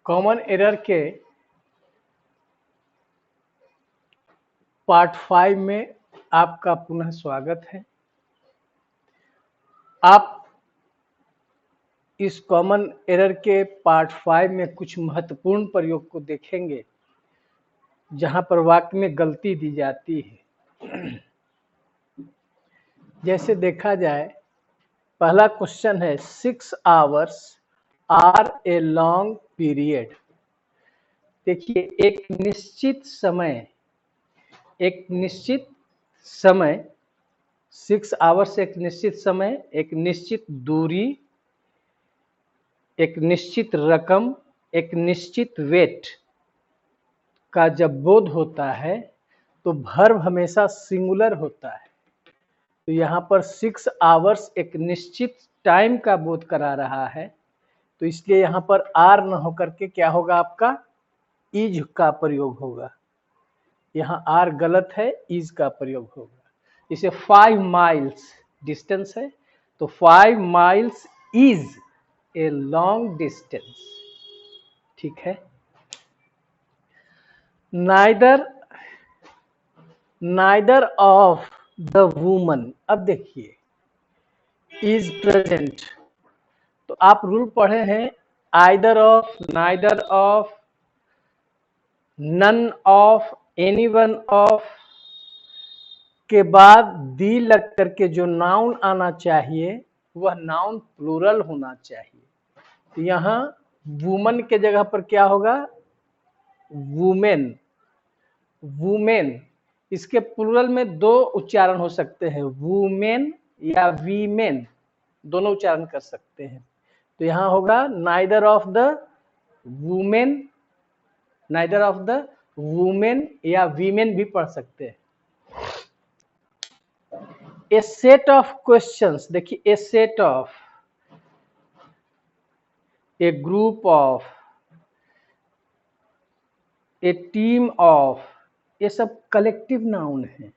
Common error के part 5 में आपका पुनः स्वागत है। आप इस कॉमन एरर के पार्ट 5 में कुछ महत्वपूर्ण प्रयोग को देखेंगे जहां पर वाक्य में गलती दी जाती है। जैसे देखा जाए, पहला क्वेश्चन है 6 hours are a long period. देखिए, एक निश्चित समय 6 आवर्स एक निश्चित समय, एक निश्चित दूरी, एक निश्चित रकम, एक निश्चित वेट का जब बोध होता है तो वर्ब हमेशा सिंगुलर होता है। तो यहाँ पर 6 आवर्स एक निश्चित टाइम का बोध करा रहा है, तो इसलिए यहाँ पर आर न होकर के क्या होगा, आपका इज का प्रयोग होगा। यहाँ आर गलत है, इज का प्रयोग होगा। इसे 5 माइल्स डिस्टेंस है, तो 5 miles is a long distance. ठीक है। नाइदर ऑफ द वुमन, अब देखिए इज प्रेजेंट, तो आप रूल पढ़े हैं either of, neither of, none of, anyone of के बाद दी लग करके जो नाउन आना चाहिए वह नाउन प्लूरल होना चाहिए। तो यहाँ वुमन के जगह पर क्या होगा, वुमेन। वुमेन, इसके प्लूरल में दो उच्चारण हो सकते हैं, वुमेन या वीमेन, दोनों उच्चारण कर सकते हैं। तो यहाँ होगा neither of the women, neither of the women या वीमेन भी पढ़ सकते हैं। ए सेट ऑफ क्वेश्चंस, देखिए a set of, a group of, a team of, ये सब कलेक्टिव नाउन है।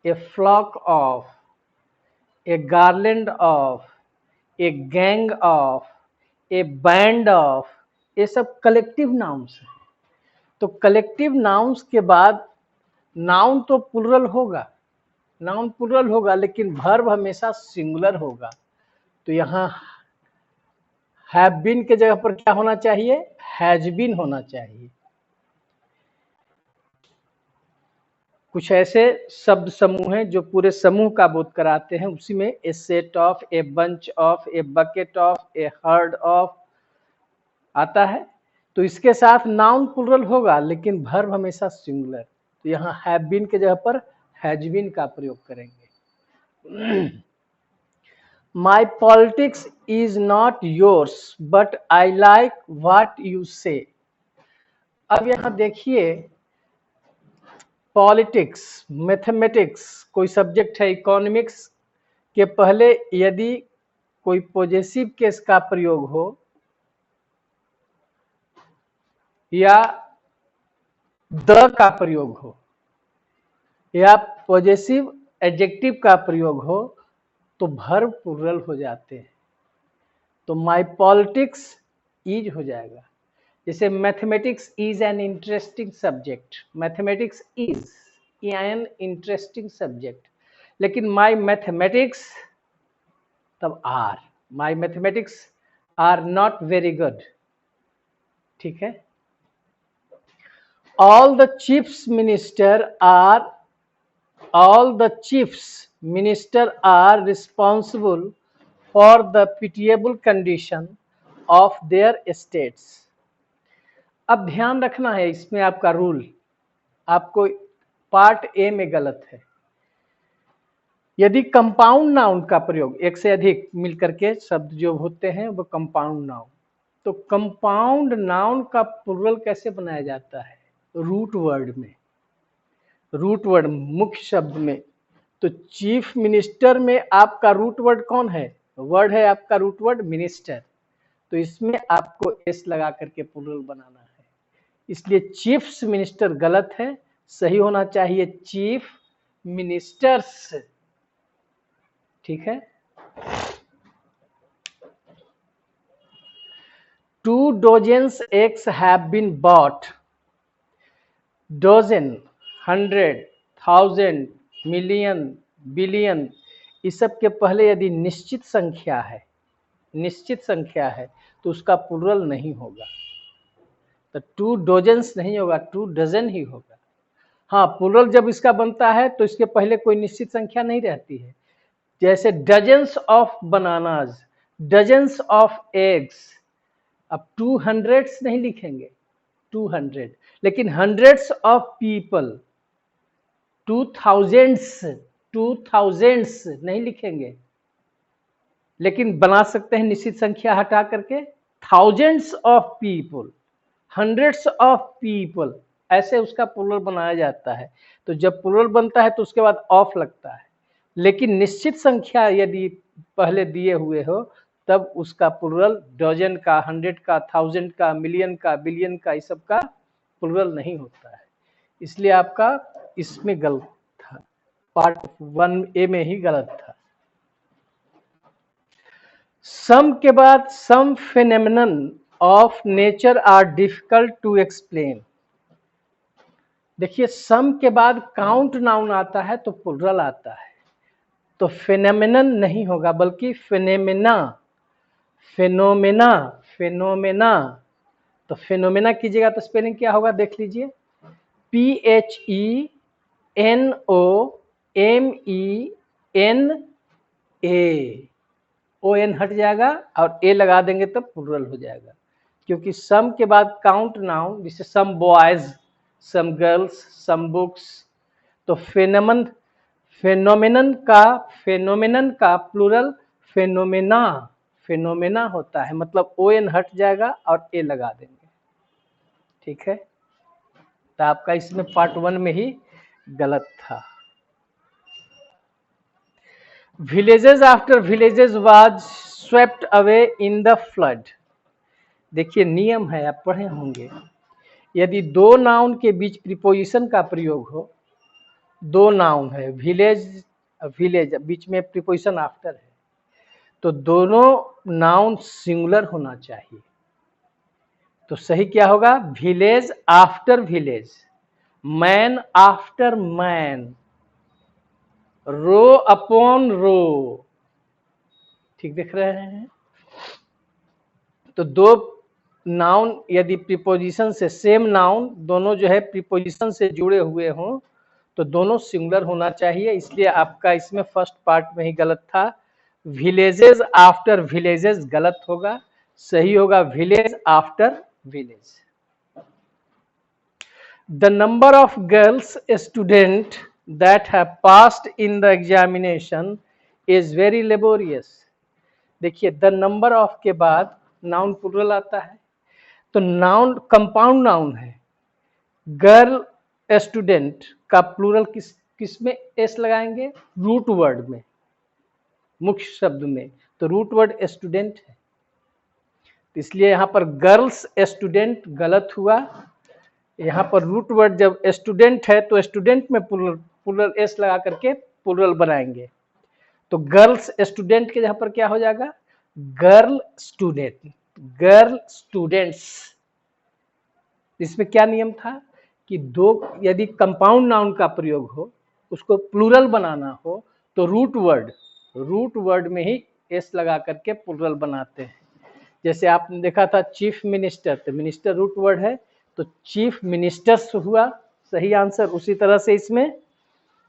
A flock of, a garland of, a gang of, a band of, ये सब कलेक्टिव नाउन्स हैं। तो कलेक्टिव नाउन्स के बाद नाउन तो प्लूरल होगा, नाउन प्लूरल होगा, लेकिन वर्ब हमेशा सिंगुलर होगा। तो यहाँ हैव बीन के जगह पर क्या होना चाहिए, हैज बीन होना चाहिए। कुछ ऐसे शब्द समूह हैं जो पूरे समूह का बोध कराते हैं, उसी में a set of, a bunch of, a bucket of, a herd of आता है। तो इसके साथ नाउन प्लूरल होगा लेकिन वर्ब हमेशा सिंगुलर। तो यहाँ हैव बीन के जगह पर हैज बीन का प्रयोग करेंगे। My politics is not yours but I like what you say. अब यहाँ देखिए, पॉलिटिक्स, मैथमेटिक्स कोई सब्जेक्ट है, इकोनॉमिक्स के पहले यदि कोई पॉजेसिव केस का प्रयोग हो या द का प्रयोग हो या पॉजेसिव एडजेक्टिव का प्रयोग हो तो वर्ब प्लूरल हो जाते हैं। तो माई पॉलिटिक्स इज हो जाएगा। जैसे mathematics is an interesting subject, mathematics is an interesting subject, लेकिन माई मैथमेटिक्स तब are, my mathematics are not very good. ठीक है। All the chiefs minister are responsible for the pitiable condition of their states. अब ध्यान रखना है इसमें, आपका रूल आपको पार्ट ए में गलत है। यदि कंपाउंड नाउन का प्रयोग, एक से अधिक मिलकर के शब्द जो होते हैं वो कंपाउंड नाउन, तो कंपाउंड नाउन का प्लूरल कैसे बनाया जाता है, रूट वर्ड में, रूट वर्ड मुख्य शब्द में। तो चीफ मिनिस्टर में आपका रूट वर्ड कौन है, वर्ड है आपका रूट वर्ड मिनिस्टर, तो इसमें आपको एस लगा करके प्लूरल बनाना है। इसलिए चीफ्स मिनिस्टर गलत है, सही होना चाहिए चीफ मिनिस्टर्स। ठीक है। 2 dozens eggs have been bought. Dozen, 100, 1000, million, billion, इस सब के पहले यदि निश्चित संख्या है तो उसका प्लुरल नहीं होगा। तो 2 डोजन्स नहीं होगा, 2 डजन ही होगा। हाँ, प्लुरल जब इसका बनता है तो इसके पहले कोई निश्चित संख्या नहीं रहती है। जैसे dozens of bananas, dozens of eggs. अब 200 नहीं लिखेंगे, 200, लेकिन हंड्रेड्स ऑफ पीपल, 2000s नहीं लिखेंगे, लेकिन बना सकते हैं निश्चित संख्या हटा करके thousands of people, hundreds of people, ऐसे उसका प्लुरल बनाया जाता है। तो जब प्लुरल बनता है तो उसके बाद ऑफ लगता है, लेकिन निश्चित संख्या यदि पहले दिए हुए हो तब उसका प्लुरल डजन का, 100 का, 1000 का, मिलियन का, बिलियन का, इस सब का प्लुरल नहीं होता है। इसलिए आपका इसमें गलत था, पार्ट 1A में ही गलत था। सम के बाद some phenomenon of nature are difficult to explain. देखिए, सम के बाद काउंट नाउन आता है तो प्लुरल आता है, तो फेनोमेनन नहीं होगा बल्कि फेनेमेना, फेनोमेना, फेनोमेना। तो फेनोमेना कीजिएगा तो स्पेलिंग क्या होगा देख लीजिए, PHENOMENA, ON हट जाएगा और ए लगा देंगे तो प्लुरल हो जाएगा। क्योंकि सम के बाद काउंट नाउन, जैसे some boys, some girls, some books, तो फेनोमेनन का प्लुरल फेनोमेना होता है, मतलब ON हट जाएगा और ए लगा देंगे। ठीक है, तो आपका इसमें पार्ट 1 में ही गलत था। Villages after villages was swept away in the flood. देखिए, नियम है, आप पढ़े होंगे, यदि दो नाउन के बीच प्रीपोजिशन का प्रयोग हो, दो नाउन है, विलेज, विलेज, बीच में प्रीपोजिशन आफ्टर है, तो दोनों नाउन सिंगुलर होना चाहिए। तो सही क्या होगा, village after village, man after man, rho upon rho. ठीक दिख रहे हैं। तो दो नाउन यदि प्रीपोजिशन से, सेम नाउन दोनों जो है प्रीपोजिशन से जुड़े हुए हों तो दोनों सिंगुलर होना चाहिए। इसलिए आपका इसमें फर्स्ट पार्ट में ही गलत था। विलेजेस आफ्टर विलेजेस गलत होगा, सही होगा village after village. The number of girls student that have passed in the examination is very laborious। देखिए, द नंबर ऑफ के बाद नाउन प्लुरल आता है, तो नाउन कंपाउंड नाउन है। गर्ल स्टूडेंट का प्लुरल किस में एस लगाएंगे, रूट वर्ड में, मुख्य शब्द में, तो रूट वर्ड स्टूडेंट है, इसलिए यहाँ पर गर्ल्स स्टूडेंट गलत हुआ। यहाँ पर रूट वर्ड जब स्टूडेंट है तो स्टूडेंट में प्लुरल एस लगा करके प्लुरल बनाएंगे, तो गर्ल्स स्टूडेंट के यहाँ पर क्या हो जाएगा, गर्ल स्टूडेंट, गर्ल स्टूडेंट्स। इसमें क्या नियम था कि दो यदि कंपाउंड नाउन का प्रयोग हो, उसको प्लुरल बनाना हो, तो रूट वर्ड में ही एस लगा करके प्लुरल बनाते हैं। जैसे आपने देखा था चीफ मिनिस्टर, तो मिनिस्टर रूट वर्ड है तो चीफ मिनिस्टर्स हुआ सही आंसर। उसी तरह से इसमें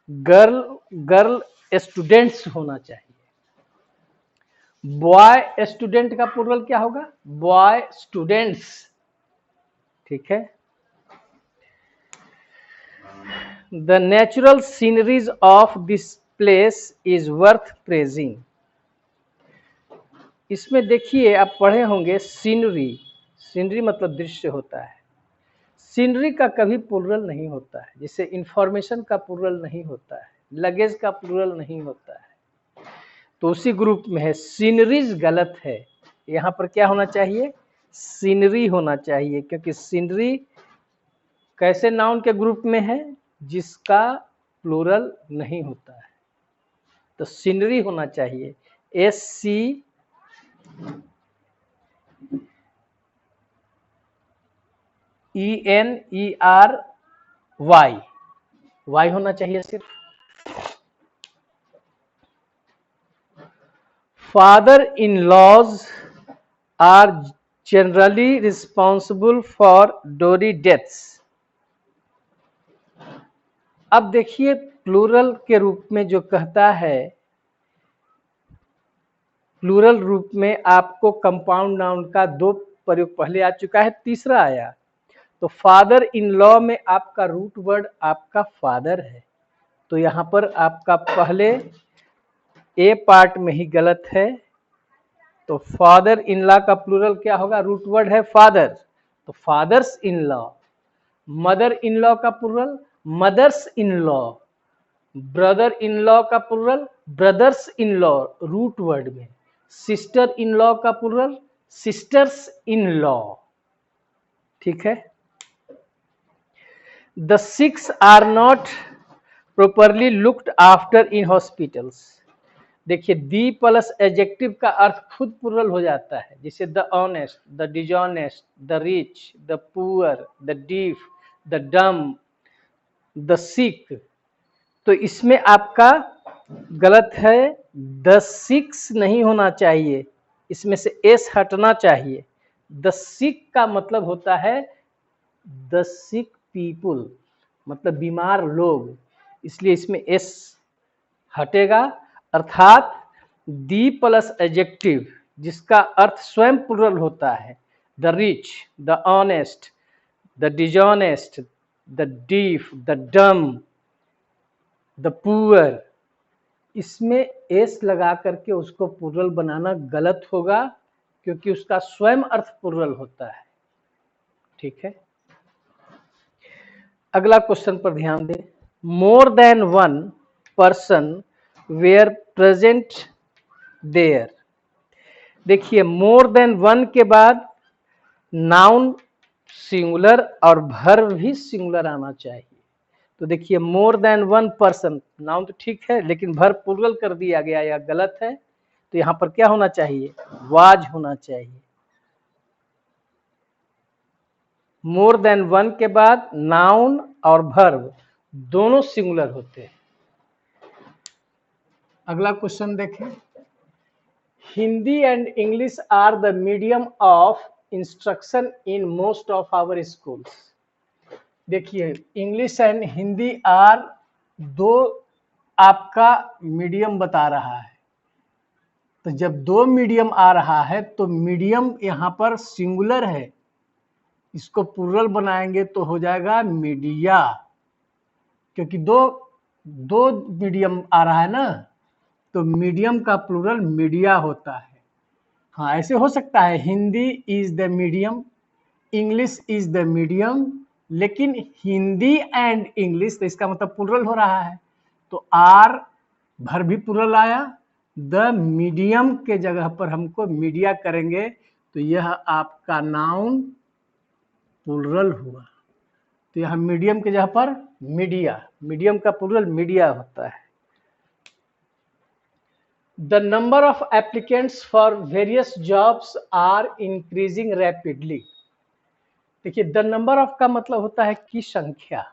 गर्ल स्टूडेंट्स होना चाहिए। बॉय स्टूडेंट का प्लुरल क्या होगा, बॉय स्टूडेंट्स। ठीक है। The natural sceneries of this place is worth praising. इसमें देखिए, आप पढ़े होंगे सीनरी, सीनरी मतलब दृश्य होता है, सीनरी का कभी प्लुरल नहीं होता है। जैसे इंफॉर्मेशन का प्लुरल नहीं होता है, लगेज का प्लुरल नहीं होता है, तो उसी ग्रुप में है। सीनरीज गलत है, यहाँ पर क्या होना चाहिए, सीनरी होना चाहिए, क्योंकि सीनरी कैसे नाउन के ग्रुप में है, जिसका प्लुरल नहीं होता है, तो सीनरी होना चाहिए, SC ENERY, वाई होना चाहिए सिर्फ। Father in laws are generally responsible for dowry deaths. अब देखिए प्लूरल के रूप में जो कहता है, प्लूरल रूप में आपको कंपाउंड नाउन का 2 प्रयोग पहले आ चुका है, तीसरा आया। तो फादर इन लॉ में आपका रूट वर्ड आपका फादर है, तो यहां पर आपका पहले ए पार्ट में ही गलत है। तो फादर इन लॉ का प्लूरल क्या होगा, रूट वर्ड है फादर, तो fathers in law. Mother in law का plural mothers in law. Brother in law का plural brothers in law root word में। सिस्टर इन लॉ का प्लूरल सिस्टर्स इन लॉ। ठीक है। The sick are not properly looked after in hospitals. देखिए the plus adjective का अर्थ खुद plural हो जाता है, जैसे the honest, the dishonest, the rich, the poor, the deaf, the dumb, the sick. तो इसमें आपका गलत है, द सिक्स नहीं होना चाहिए, इसमें से एस हटना चाहिए। द सिक का मतलब होता है द सिक पीपुल, मतलब बीमार लोग, इसलिए इसमें एस हटेगा। अर्थात दी प्लस एडजेक्टिव जिसका अर्थ स्वयं प्लूरल होता है, the rich, the honest, the dishonest, the deaf, the dumb, the poor, इसमें एस लगा करके उसको प्लूरल बनाना गलत होगा, क्योंकि उसका स्वयं अर्थ प्लूरल होता है। ठीक है। अगला क्वेश्चन पर ध्यान दें। More than one person were present there. देखिए मोर देन वन के बाद नाउन सिंगुलर और वर्ब भी सिंगुलर आना चाहिए। तो देखिए more than one person, noun तो ठीक है लेकिन वर्ब प्लूरल कर दिया गया, यह गलत है। तो यहां पर क्या होना चाहिए, वाज होना चाहिए। मोर देन वन के बाद नाउन और वर्ब दोनों सिंगुलर होते हैं। अगला क्वेश्चन देखें। Hindi and English are the medium of instruction in most of our schools. देखिए इंग्लिश एंड हिंदी आर दो आपका मीडियम बता रहा है। तो जब 2 मीडियम आ रहा है तो मीडियम यहाँ पर सिंगुलर है, इसको प्लूरल बनाएंगे तो हो जाएगा मीडिया, क्योंकि दो मीडियम आ रहा है ना, तो मीडियम का प्लूरल मीडिया होता है। हाँ ऐसे हो सकता है Hindi is the medium, English is the medium, लेकिन हिंदी एंड इंग्लिश तो इसका मतलब प्लूरल हो रहा है, तो आर भर भी प्लूरल आया, द मीडियम के जगह पर हमको मीडिया करेंगे तो यह आपका नाउन प्लूरल हुआ। तो यह मीडियम के जगह पर मीडिया, मीडियम का प्लूरल मीडिया होता है। The number of applicants for various jobs are increasing rapidly. देखिए द नंबर ऑफ का मतलब होता है की संख्या,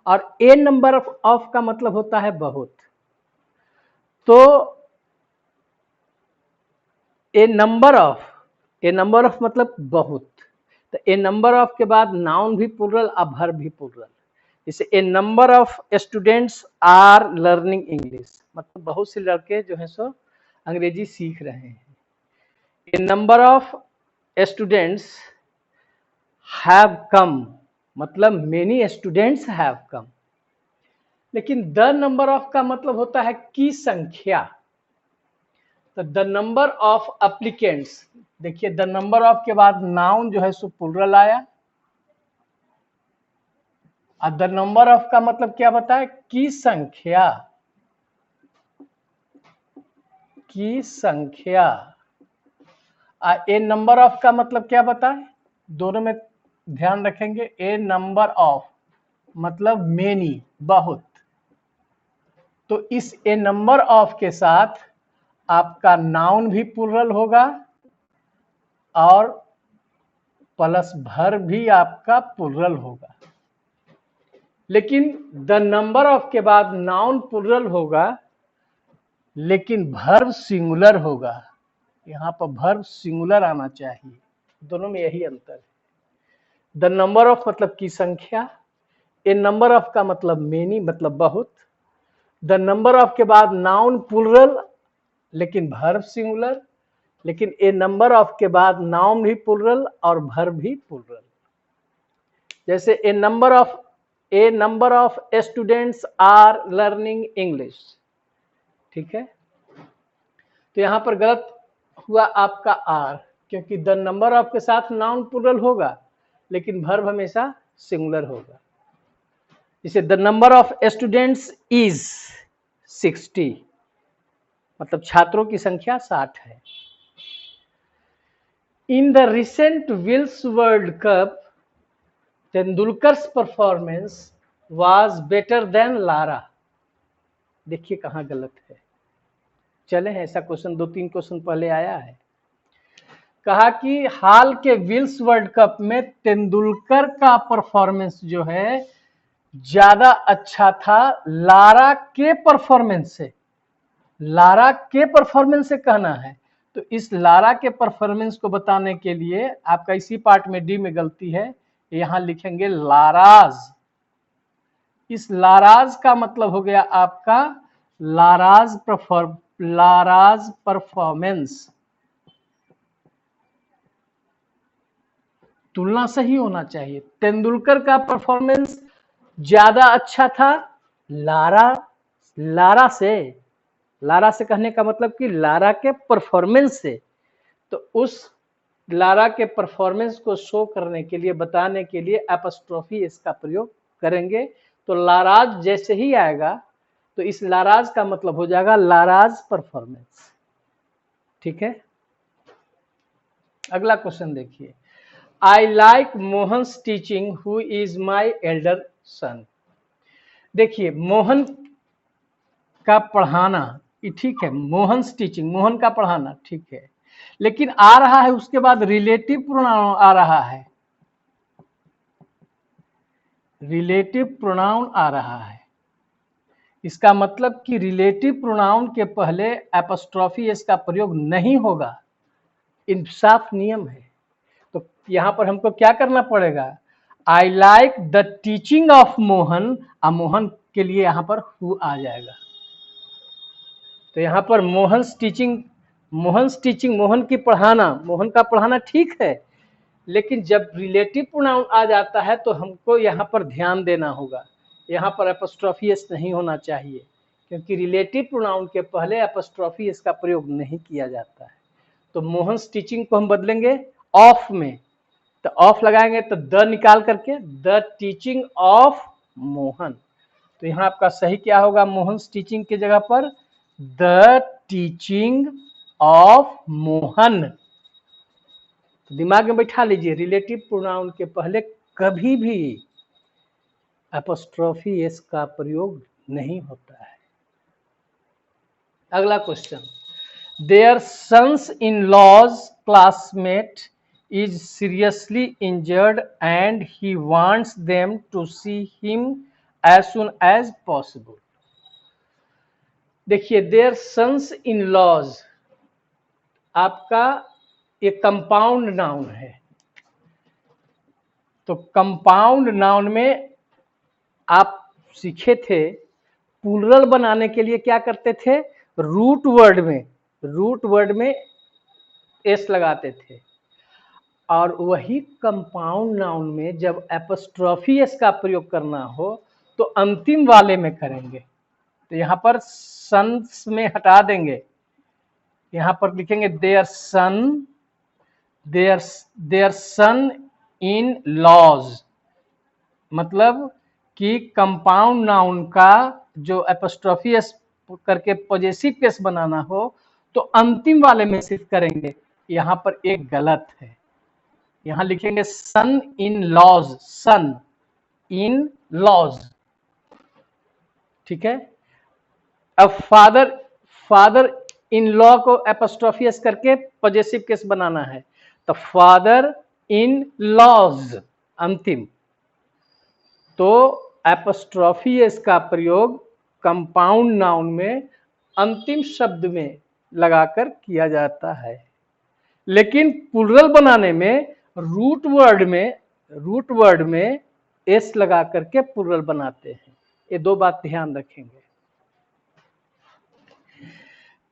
और ए नंबर ऑफ का मतलब होता है बहुत। तो ए नंबर ऑफ मतलब बहुत, तो ए नंबर ऑफ के बाद नाउन भी प्लूरल और वर्ब भी प्लूरल। जैसे a number of students are learning English, मतलब बहुत से लड़के जो हैं सो अंग्रेजी सीख रहे हैं। A number of students have come, मतलब मेनी स्टूडेंट्स हैव कम। लेकिन द नंबर ऑफ का मतलब होता है की संख्या। तो द नंबर ऑफ एप्लीकेंट्स, देखिए द नंबर ऑफ के बाद नाउन जो है सो प्लूरल आया, और द नंबर ऑफ का मतलब क्या बताए, की संख्या, की संख्या। ए नंबर ऑफ का मतलब क्या बताए, दोनों में ध्यान रखेंगे। ए नंबर ऑफ मतलब मेनी, बहुत। तो इस ए नंबर ऑफ के साथ आपका नाउन भी प्लूरल होगा और प्लस भर भी आपका प्लूरल होगा, लेकिन द नंबर ऑफ के बाद नाउन प्लूरल होगा लेकिन वर्ब सिंगुलर होगा। यहाँ पर वर्ब सिंगुलर आना चाहिए, दोनों में यही अंतर है। द नंबर ऑफ मतलब की संख्या, ए नंबर ऑफ का मतलब मेनी मतलब बहुत। द नंबर ऑफ के बाद नाउन प्लूरल लेकिन वर्ब सिंगुलर, लेकिन ए नंबर ऑफ के बाद नाउन भी प्लूरल और वर्ब भी प्लूरल। जैसे a number of students are learning English, ठीक है। तो यहां पर गलत हुआ आपका आर, क्योंकि द नंबर ऑफ के साथ नाउन प्लूरल होगा लेकिन वर्ब हमेशा सिंगुलर होगा। जैसे the number of students is 60, मतलब छात्रों की संख्या 60 है। In the recent Wills World Cup Tendulkar's performance was better than Lara. देखिए कहां गलत है। चले हैं, ऐसा क्वेश्चन 2-3 क्वेश्चन पहले आया है। कहा कि हाल के विल्स वर्ल्ड कप में तेंदुलकर का परफॉर्मेंस जो है ज्यादा अच्छा था लारा के परफॉर्मेंस से। लारा के परफॉर्मेंस से कहना है, तो इस लारा के परफॉर्मेंस को बताने के लिए आपका इसी पार्ट में डी में गलती है, यहां लिखेंगे लाराज। इस लाराज का मतलब हो गया आपका लाराज परफॉर्मेंस। तुलना सही होना चाहिए। तेंदुलकर का परफॉर्मेंस ज्यादा अच्छा था लारा से कहने का मतलब कि लारा के परफॉर्मेंस से। तो उस लारा के परफॉर्मेंस को शो करने के लिए, बताने के लिए एपस्ट्रोफी इसका प्रयोग करेंगे। तो लाराज जैसे ही आएगा तो इस लाराज का मतलब हो जाएगा लाराज परफॉर्मेंस, ठीक है। अगला क्वेश्चन देखिए। I like Mohan's teaching who is my elder son. देखिए मोहन का पढ़ाना ठीक है, मोहन्स टीचिंग, मोहन का पढ़ाना ठीक है, लेकिन आ रहा है उसके बाद रिलेटिव प्रोनाउन आ रहा है, रिलेटिव प्रोनाउन आ रहा है। इसका मतलब कि रिलेटिव प्रोनाउन के पहले एपस्ट्रॉफी एस का प्रयोग नहीं होगा, इंसाफ नियम है। तो यहां पर हमको क्या करना पड़ेगा, I like the teaching of Mohan, Mohan के लिए यहां पर हु आ जाएगा। तो यहां पर मोहन टीचिंग मोहन की पढ़ाना, मोहन का पढ़ाना ठीक है, लेकिन जब रिलेटिव प्रोनाउन आ जाता है तो हमको यहाँ पर ध्यान देना होगा। यहाँ पर एपस्ट्रॉफी एस नहीं होना चाहिए, क्योंकि रिलेटिव प्रोनाउन के पहले एपस्ट्रॉफी एस का प्रयोग नहीं किया जाता है। तो मोहन टीचिंग को हम बदलेंगे ऑफ में, तो ऑफ लगाएंगे तो द निकाल करके द टीचिंग ऑफ मोहन। तो यहाँ आपका सही क्या होगा, मोहन टीचिंग की जगह पर द टीचिंग ऑफ मोहन। तो दिमाग में बैठा लीजिए, रिलेटिव प्रोनाउन के पहले कभी भी एपस्ट्रॉफी एस का प्रयोग नहीं होता है। अगला question, their sons in laws classmate is seriously injured and he wants them to see him as soon as possible. देखिए देयर सन्स इन लॉज आपका एक कंपाउंड नाउन है। तो कंपाउंड नाउन में आप सीखे थे प्लूरल बनाने के लिए क्या करते थे, रूट वर्ड में एस लगाते थे, और वही कंपाउंड नाउन में जब एपस्ट्रॉफी एस का प्रयोग करना हो तो अंतिम वाले में करेंगे। तो यहाँ पर सन्स में हटा देंगे, यहाँ पर लिखेंगे देयर सन इन लॉज, मतलब कि कंपाउंड नाउन का जो एपस्ट्रॉफी एस करके पॉजेसिव केस बनाना हो तो अंतिम वाले में सिर्फ करेंगे। यहाँ पर एक गलत है, यहाँ लिखेंगे सन in laws, sun in laws, ठीक है। अब फादर इन लॉ को एपस्ट्रॉफी एस करके पॉजेसिव केस बनाना है, तो फादर इन लॉज, अंतिम, तो एपोस्ट्रॉफी एस का प्रयोग कंपाउंड नाउन में अंतिम शब्द में लगाकर किया जाता है। लेकिन प्लूरल बनाने में रूट वर्ड में एस लगा करके प्लूरल बनाते हैं। ये दो बात ध्यान रखेंगे।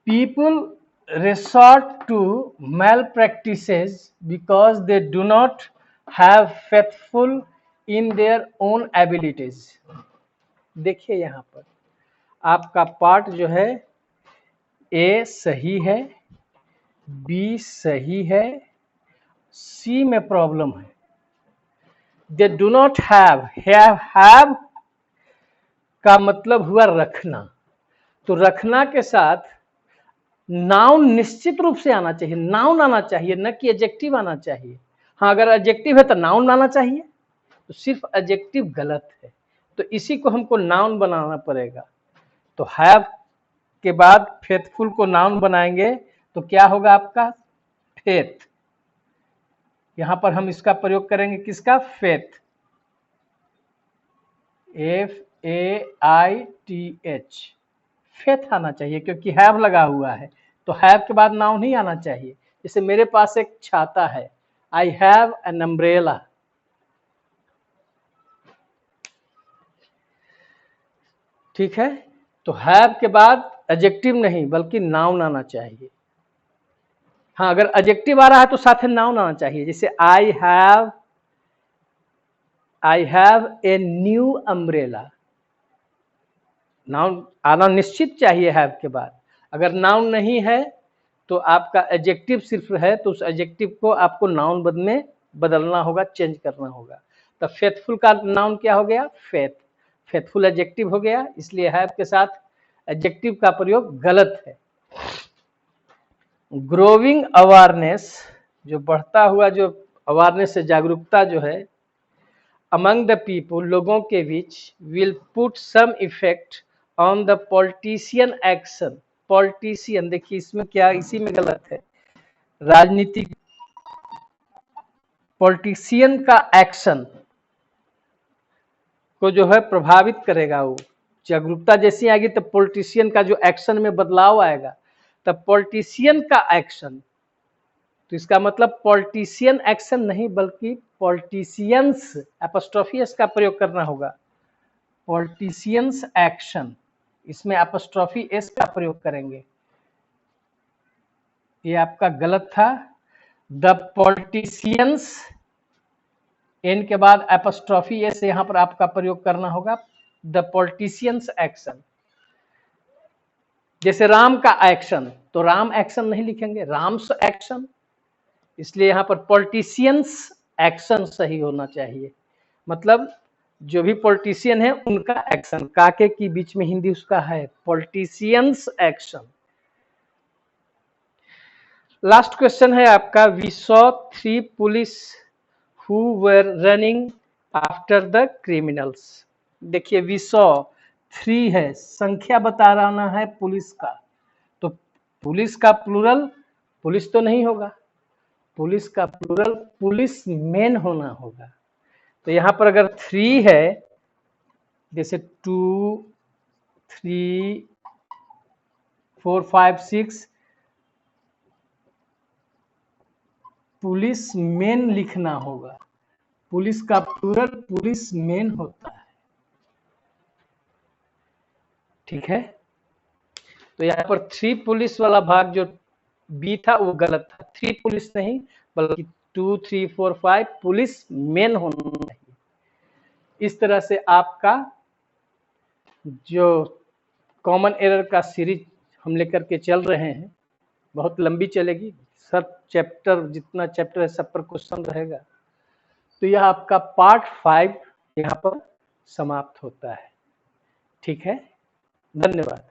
People resort to malpractices because they do not have faithful in their own abilities। देखिए यहाँ पर आपका पार्ट जो है ए सही है, बी सही है, सी में प्रॉब्लम है। दे डू नॉट हैव का मतलब हुआ रखना, तो रखना के साथ नाउन निश्चित रूप से आना चाहिए, नाउन आना चाहिए, न कि एडजेक्टिव आना चाहिए। हाँ, अगर एडजेक्टिव है तो नाउन आना चाहिए, तो सिर्फ एडजेक्टिव गलत है, तो इसी को हमको नाउन बनाना पड़ेगा। तो हैव के बाद फेथफुल को नाउन बनाएंगे तो क्या होगा आपका फेथ। यहां पर हम इसका प्रयोग करेंगे, किसका, फेथ, FAITH, फेथ आना चाहिए, क्योंकि हैव लगा हुआ है तो हैव के बाद नाउन ही आना चाहिए। जैसे मेरे पास एक छाता है, आई हैव एन अम्ब्रेला। ठीक है, तो हैव के बाद एडजेक्टिव नहीं बल्कि नाउन आना चाहिए। हाँ, अगर एडजेक्टिव आ रहा है तो साथ में नाउन आना चाहिए। जैसे I have a new umbrella, noun आना निश्चित चाहिए हैव के बाद। अगर नाउन नहीं है तो आपका एडजेक्टिव सिर्फ है, तो उस एडजेक्टिव को आपको नाउन में बदलना होगा, चेंज करना होगा। तो फेथफुल का नाउन क्या हो गया, फेथ, फेथफुल एडजेक्टिव हो गया, इसलिए हैव के साथ एडजेक्टिव का प्रयोग गलत है। ग्रोविंग अवेयरनेस, जो बढ़ता हुआ जो अवेयरनेस से जागरूकता जो है, अमंग द पीपल, लोगों के बीच, will put some effect on the politician action. Politician, देखिए इसमें क्या, इसी में गलत है, राजनीतिक, पॉलिटिशियन का एक्शन को जो है प्रभावित करेगा। वो जागरूकता जैसी आएगी तो पॉलिटिशियन का जो एक्शन में बदलाव आएगा, तब पॉलिटिशियन का एक्शन, तो इसका मतलब पॉलिटिशियन एक्शन नहीं बल्कि पॉलिटिशियंस, एपोस्ट्रोफी एस का प्रयोग करना होगा, पॉलिटिशियंस एक्शन, इसमें एपोस्ट्रोफी एस का प्रयोग करेंगे। ये आपका गलत था। द पॉलिटिशियंस, एन के बाद एपोस्ट्रोफी एस यहां पर आपका प्रयोग करना होगा, द पॉलिटिशियंस एक्शन। जैसे राम का एक्शन, तो राम एक्शन नहीं लिखेंगे, राम्स एक्शन, इसलिए यहां पर पॉलिटिशियंस एक्शन सही होना चाहिए। मतलब जो भी पॉलिटिशियन है उनका एक्शन, काके की बीच में हिंदी उसका है, पॉलिटिशियंस एक्शन। लास्ट क्वेश्चन है आपका, we saw 3 police who were running after the criminals. देखिए वी सॉ 3 है, संख्या बता रहा है पुलिस का, तो पुलिस का प्लूरल पुलिस तो नहीं होगा, पुलिस का प्लूरल पुलिस मेन होना होगा। तो यहां पर अगर 3 है, जैसे 2, 3, 4, 5, 6, पुलिस मेन लिखना होगा। पुलिस का प्लूरल पुलिस मेन होता है। ठीक है, तो यहाँ पर 3 पुलिस वाला भाग जो बी था वो गलत था, 3 पुलिस नहीं बल्कि 2, 3, 4, 5 पुलिस मेन होना चाहिए। इस तरह से आपका जो कॉमन एरर का सीरीज हम लेकर के चल रहे हैं, बहुत लंबी चलेगी, सब चैप्टर, जितना चैप्टर है सब पर क्वेश्चन रहेगा। तो यह आपका पार्ट 5 यहाँ पर समाप्त होता है। ठीक है, धन्यवाद।